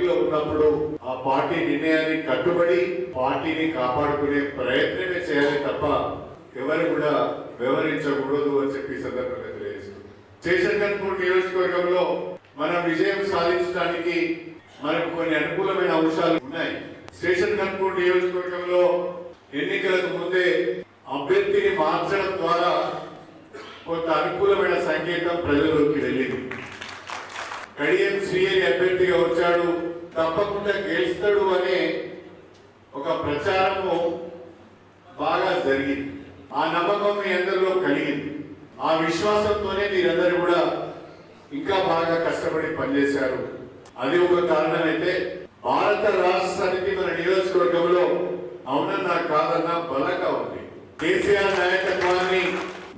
పార్టీలో ఉన్నప్పుడు ఆ పార్టీ నిర్ణయాన్ని కట్టుబడి పార్టీని కాపాడుకునే ప్రయత్నమే చేయాలి తప్ప ఎవరు కూడా వ్యవహరించకూడదు అని చెప్పి సందర్భంగా తెలియజేస్తుంది. శేషన్గన్పూర్ నియోజకవర్గంలో మనం విజయం సాధించడానికి మనకు కొన్ని అనుకూలమైన అంశాలు ఉన్నాయి. శేషన్గన్పూర్ నియోజకవర్గంలో ఎన్నికలకు ముందే అభ్యర్థిని మార్చడం ద్వారా కొంత అనుకూలమైన సంకేతం ప్రజల్లోకి వెళ్ళింది. కడియం శ్రీహరి అభ్యర్థిగా వచ్చాడు, తప్పకుండా గెలుస్తాడు అనే ఒక ప్రచారము బాగా జరిగింది. ఆ నమ్మకం మీ అందరిలో కలిగింది. ఆ విశ్వాసంతోనే మీరందరూ కూడా ఇంకా బాగా కష్టపడి పనిచేశారు. అది ఒక కారణం అయితే భారత రాష్ట్ర సమితి మన నియోజకవర్గంలో అవునన్నా కాదన్నా బలంగా ఉంది. కేసీఆర్ నాయకత్వాన్ని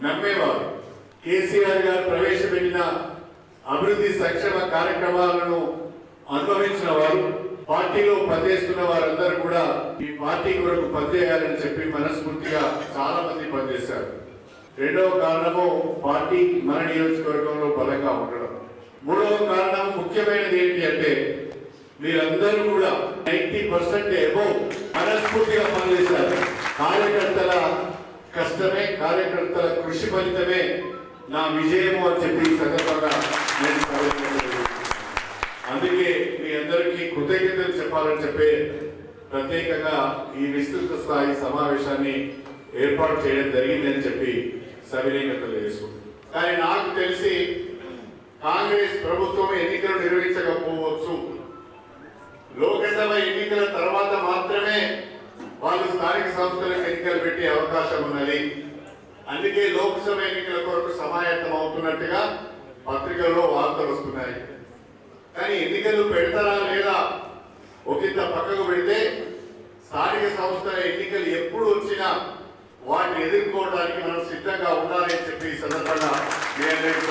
నమ్మేవారు. కేసీఆర్ గారు ప్రవేశపెట్టిన అభివృద్ధి సంక్షేమ కార్యక్రమాలను అనుభవించిన వారు, పార్టీలో పనిచేస్తున్న వారందరూ కూడా ఈ పార్టీ కొరకు పనిచేయాలని చెప్పి మనస్ఫూర్తిగా చాలా మంది పనిచేశారు. రెండవ కారణము పార్టీ మన నియోజకవర్గంలో బలంగా ఉండడం. మూడవ కారణం ముఖ్యమైనది ఏంటి అంటే మీరందరూ కూడా 90% అబోవ్ మనస్ఫూర్తిగా పనిచేశారు. కార్యకర్తల కష్టమే, కార్యకర్తల కృషి ఫలితమే నా విజయము అని చెప్పి సందర్భంగా నేను అందుకే మీ అందరికీ కృతజ్ఞతలు చెప్పాలని చెప్పి ప్రత్యేకంగా ఈ విస్తృత స్థాయి సమావేశాన్ని ఏర్పాటు చేయడం జరిగిందని చెప్పి సవినయంగా తెలియజేసుకుంటున్నాను. కానీ నాకు తెలిసి కాంగ్రెస్ ప్రభుత్వం ఎన్నికలు నిర్వహించకపోవచ్చు. లోక్సభ ఎన్నికల తర్వాత మాత్రమే వాళ్ళు స్థానిక సంస్థలకు ఎన్నికలు పెట్టే అవకాశం ఉన్నది. అందుకే లోక్సభ ఎన్నికల కొరకు సమాయత్తం అవుతున్నట్టుగా పత్రికల్లో వార్తలు వస్తున్నాయి. కానీ ఎన్నికలు పెడతారా లేదా ఒకంత పక్కకు పెడితే స్థానిక సంస్థల ఎన్నికలు ఎప్పుడు వచ్చినా వాటిని ఎదుర్కోవడానికి మనం సిద్ధంగా ఉండాలని చెప్పి ఈ సందర్భంగా మీ అందరికీ